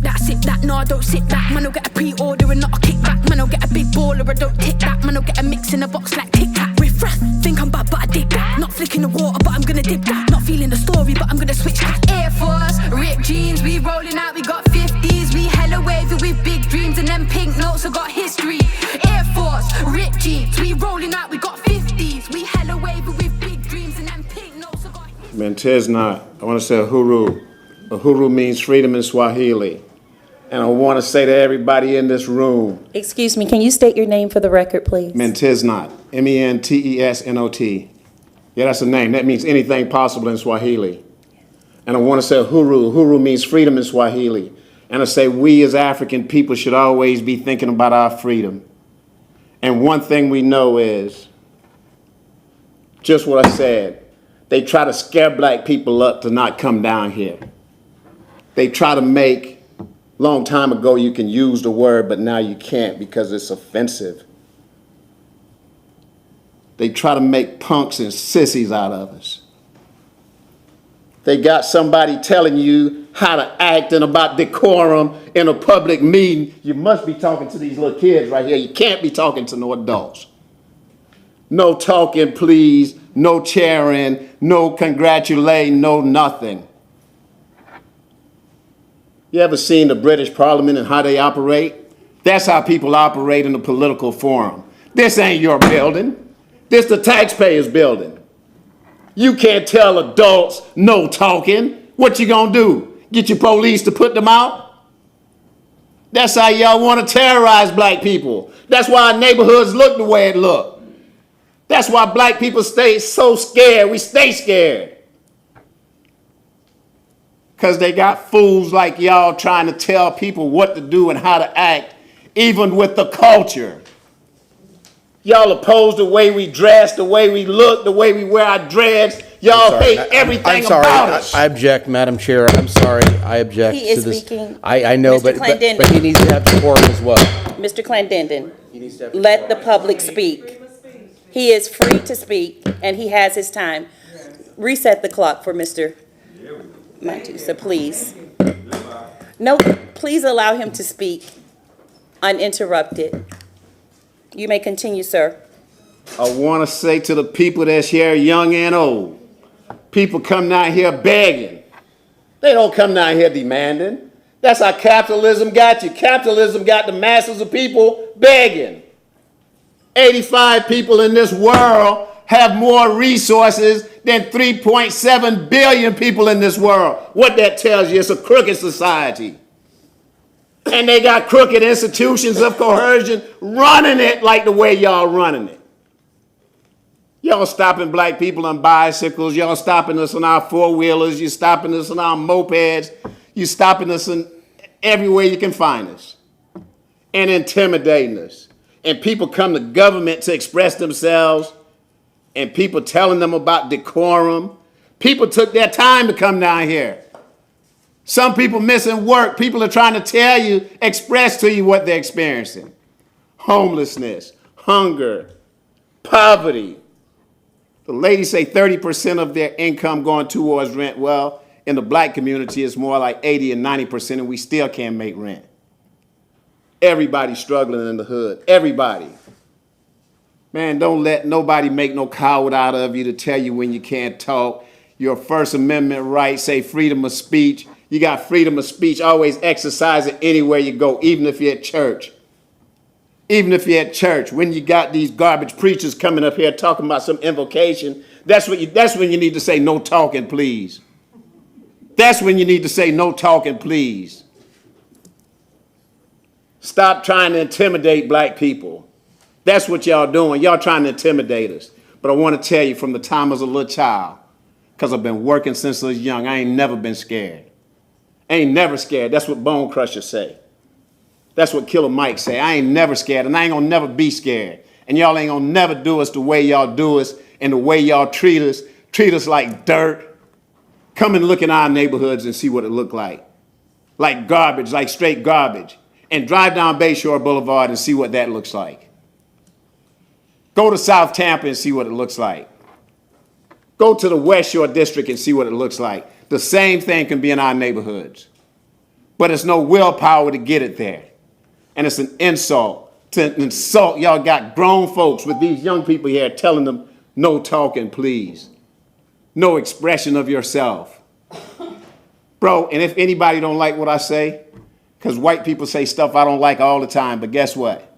that, sip that, no I don't sit that. Man, I'll get a pre-order and not a kickback. Man, I'll get a big baller, I don't tick that. Man, I'll get a mix in a box like Tic Tac. Riff raff, think I'm bad but I dig that. Not flicking the water but I'm gonna dip that. Not feeling the story but I'm gonna switch that. Air Force, ripped jeans, we rolling out, we got 50s. We hella wavy with big dreams and them pink notes, I got history. Air Force, ripped jeans, we rolling out, we got 50s. We hella wavy with big dreams and them pink notes, I got history. Mentesnot, I want to say uhuru. Uhuru means freedom in Swahili. And I want to say to everybody in this room. Excuse me, can you state your name for the record, please? Mentesnot, Mentesnot. Yeah, that's a name. That means anything possible in Swahili. And I want to say uhuru. Uhuru means freedom in Swahili. And I say we as African people should always be thinking about our freedom. And one thing we know is, just what I said, they try to scare black people up to not come down here. They try to make, long time ago you can use the word, but now you can't because it's offensive. They try to make punks and sissies out of us. They got somebody telling you how to act and about decorum in a public meeting. You must be talking to these little kids right here. You can't be talking to no adults. No talking, please. No cheering. No congratulating. No nothing. You ever seen the British Parliament and how they operate? That's how people operate in a political forum. This ain't your building. This the taxpayers' building. You can't tell adults no talking. What you gonna do? Get your police to put them out? That's how y'all want to terrorize black people. That's why our neighborhoods look the way it look. That's why black people stay so scared. We stay scared. Because they got fools like y'all trying to tell people what to do and how to act, even with the culture. Y'all oppose the way we dress, the way we look, the way we wear our dreads. Y'all hate everything about us. I object, Madam Chair. I'm sorry. I object He is to this. speaking. I know, Mr. but he needs to have support as well. Mr. Clandendon, let the public speak. He is free to speak, and he has his time. Reset the clock for Mr. Matusa, please. No, please allow him to speak uninterrupted. You may continue, sir. I want to say to the people that's here, young and old, people come down here begging. They don't come down here demanding. That's how capitalism got you. Capitalism got the masses of people begging. 85 people in this world have more resources than 3.7 billion people in this world. What that tells you, it's a crooked society. And they got crooked institutions of coercion running it like the way y'all running it. Y'all stopping black people on bicycles. Y'all stopping us on our four-wheelers. You're stopping us on our mopeds. You're stopping us in everywhere you can find us. And intimidating us. And people come to government to express themselves. And people telling them about decorum. People took their time to come down here. Some people missing work. People are trying to tell you, express to you what they're experiencing. Homelessness, hunger, poverty. The ladies say 30% of their income going towards rent. Well, in the black community, it's more like 80 and 90%, and we still can't make rent. Everybody's struggling in the hood. Everybody. Man, don't let nobody make no coward out of you to tell you when you can't talk. Your First Amendment rights say freedom of speech. You got freedom of speech. Always exercise it anywhere you go, even if you're at church. Even if you're at church, when you got these garbage preachers coming up here talking about some invocation, that's when you need to say no talking, please. That's when you need to say no talking, please. Stop trying to intimidate black people. That's what y'all doing. Y'all trying to intimidate us. But I want to tell you, from the time I was a little child, because I've been working since I was young, I ain't never been scared. I ain't never scared. That's what Bone Crusher say. That's what Killer Mike say. I ain't never scared, and I ain't gonna never be scared. And y'all ain't gonna never do us the way y'all do us and the way y'all treat us like dirt. Come and look in our neighborhoods and see what it look like garbage, like straight garbage. And drive down Bayshore Boulevard and see what that looks like. Go to South Tampa and see what it looks like. Go to the West Shore District and see what it looks like. The same thing can be in our neighborhoods. but it's no willpower to get it there. And it's an insult. To insult, y'all got grown folks with these young people here telling them, no talking, please. No expression of yourself. Bro, and if anybody don't like what I say, because white people say stuff I don't like all the time, but guess what?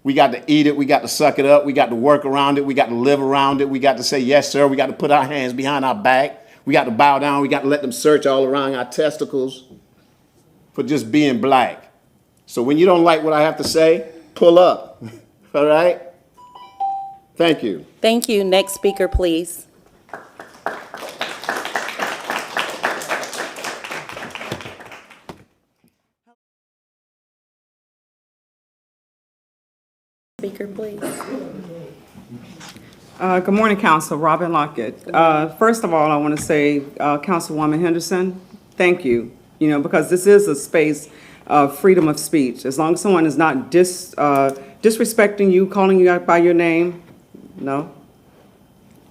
We got to eat it, we got to suck it up, we got to work around it, we got to live around it, we got to say yes, sir, we got to put our hands behind our back, we got to bow down, we got to let them search all around our testicles for just being black. So when you don't like what I have to say, pull up, all right? Thank you. Thank you. Next speaker, please. Speaker, please. Good morning, Council. Robin Lockett. First of all, I want to say, Councilwoman Henderson, thank you. Because this is a space of freedom of speech. As long as someone is not disrespecting you, calling you out by your name,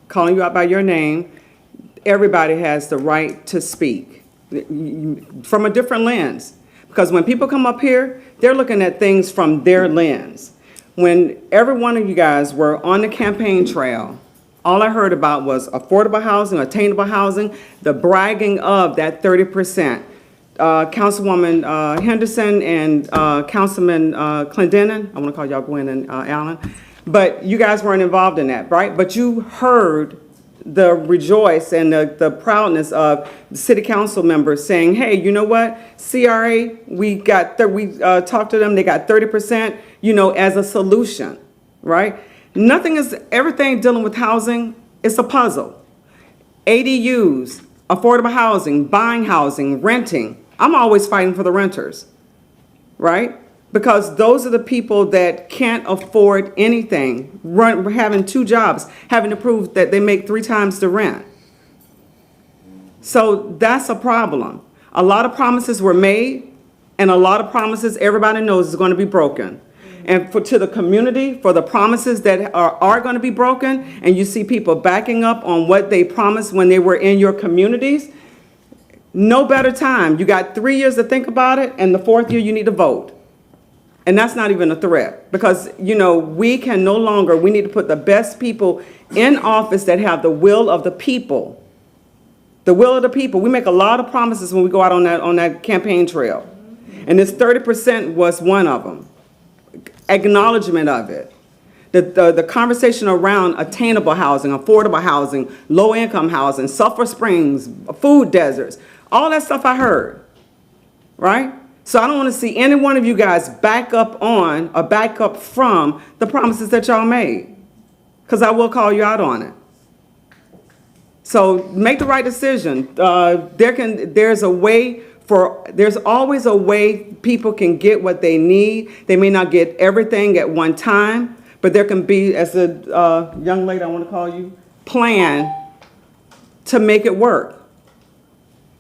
calling you out by your name, everybody has the right to speak from a different lens. Because when people come up here, they're looking at things from their lens. When every one of you guys were on the campaign trail, all I heard about was affordable housing, attainable housing, the bragging of that 30%. Councilwoman Henderson and Councilman Clendenin, I want to call y'all Gwen and Allen, but you guys weren't involved in that, right? But you heard the rejoice and the proudness of the city council members saying, hey, you know what, CRA, we talked to them, they got 30%, as a solution, right? Everything dealing with housing is a puzzle. ADUs, affordable housing, buying housing, renting. I'm always fighting for the renters, right? Because those are the people that can't afford anything, having 2 jobs, having to prove that they make 3 times the rent. So that's a problem. A lot of promises were made, and a lot of promises everybody knows is going to be broken. And to the community, for the promises that are going to be broken, and you see people backing up on what they promised when they were in your communities, no better time. You got 3 years to think about it, and the 4th year you need to vote. And that's not even a threat, because, we can no longer, we need to put the best people in office that have the will of the people. The will of the people. We make a lot of promises when we go out on that campaign trail. And this 30% was one of them. Acknowledgement of it. The conversation around attainable housing, affordable housing, low-income housing, sulfur springs, food deserts, all that stuff I heard, right? So I don't want to see any one of you guys back up on or back up from the promises that y'all made, because I will call you out on it. So make the right decision. There's always a way people can get what they need. They may not get everything at one time, but there can be, as a young lady I want to call you, plan to make it work.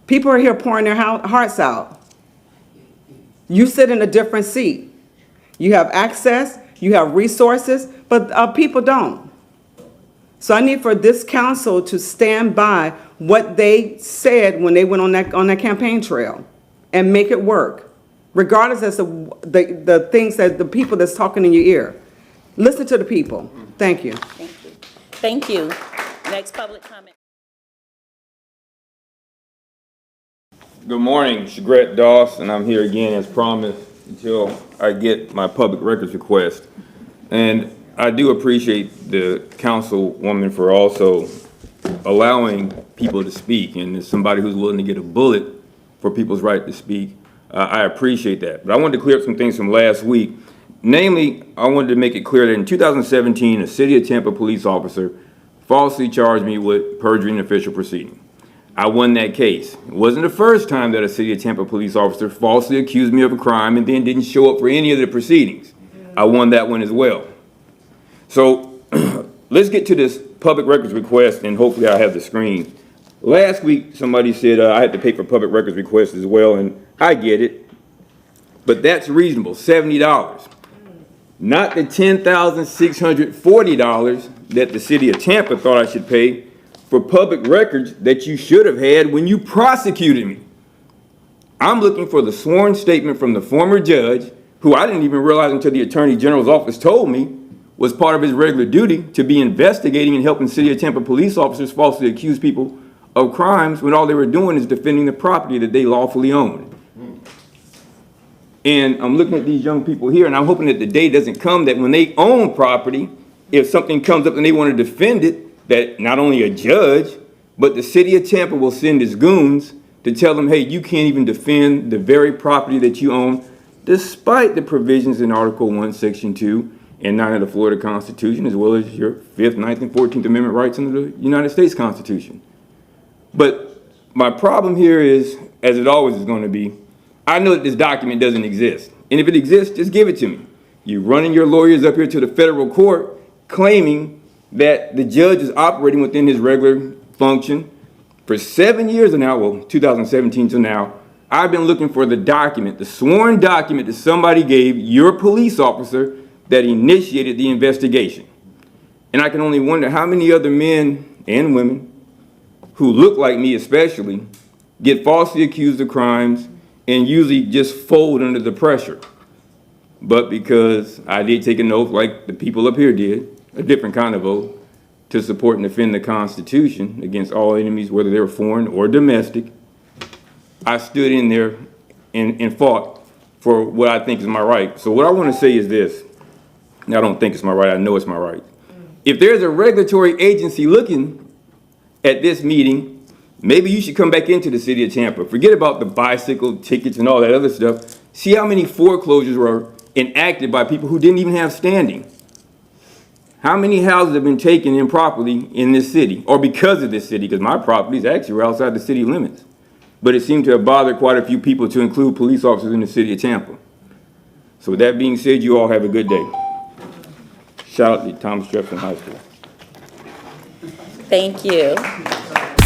People are here pouring their hearts out. You sit in a different seat. You have access, you have resources, but people don't. So I need for this council to stand by what they said when they went on that campaign trail and make it work, regardless as to the things that the people that's talking in your ear. Listen to the people. Thank you. Thank you. Next public comment. Good morning, Shagret Doss, and I'm here again as promised until I get my public records request. And I do appreciate the councilwoman for also allowing people to speak, and as somebody who's willing to get a bullet for people's right to speak, I appreciate that. But I wanted to clear up some things from last week. Namely, I wanted to make it clear that in 2017, a City of Tampa police officer falsely charged me with perjury in an official proceeding. I won that case. It wasn't the first time that a City of Tampa police officer falsely accused me of a crime and then didn't show up for any of the proceedings. I won that one as well. So let's get to this public records request, and hopefully I have the screen. Last week, somebody said I had to pay for public records requests as well, and I get it, but that's reasonable, $70. Not the $10,640 that the City of Tampa thought I should pay for public records that you should have had when you prosecuted me. I'm looking for the sworn statement from the former judge, who I didn't even realize until the Attorney General's office told me was part of his regular duty to be investigating and helping City of Tampa police officers falsely accuse people of crimes when all they were doing is defending the property that they lawfully owned. And I'm looking at these young people here, and I'm hoping that the day doesn't come that when they own property, if something comes up and they want to defend it, that not only a judge, but the City of Tampa will send its goons to tell them, hey, you can't even defend the very property that you own, despite the provisions in Article 1, Section 2, and 9 of the Florida Constitution, as well as your 5th, 9th, and 14th Amendment rights under the United States Constitution. But my problem here is, as it always is going to be, I know that this document doesn't exist. And if it exists, just give it to me. You're running your lawyers up here to the federal court claiming that the judge is operating within his regular function. For 7 years now, well, 2017 to now, I've been looking for the document, the sworn document that somebody gave your police officer that initiated the investigation. And I can only wonder how many other men and women who look like me especially get falsely accused of crimes and usually just fold under the pressure. But because I did take an oath like the people up here did, a different kind of oath, to support and defend the Constitution against all enemies, whether they were foreign or domestic, I stood in there and fought for what I think is my right. So what I want to say is this. I don't think it's my right, I know it's my right. If there's a regulatory agency looking at this meeting, maybe you should come back into the City of Tampa. Forget about the bicycle tickets and all that other stuff. See how many foreclosures were enacted by people who didn't even have standing. How many houses have been taken improperly in this city, or because of this city, because my properties actually were outside the city limits. But it seemed to have bothered quite a few people to include police officers in the City of Tampa. So with that being said, you all have a good day. Shout out to Thomas Jefferson High School. Thank you.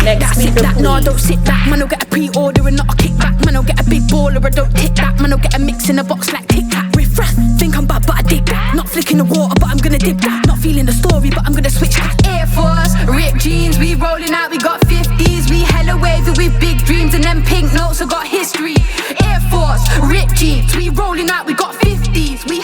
Next That sit speaker, that, no, I don't please. sit that. Man, I'll get a pre-order and not a kickback. Man, I'll get a big baller, I don't tick that. Man, I'll get a mix in a box like Tic Tac. Riff raff, think I'm bad, but I dig that. Not flicking the water, but I'm gonna dip that. Not feeling the story, but I'm gonna switch that. Air Force, ripped jeans, we rolling out, we got 50s. We hella wavy with big dreams and them pink notes, I got history. Air Force, ripped jeans, we rolling out, we got 50s. We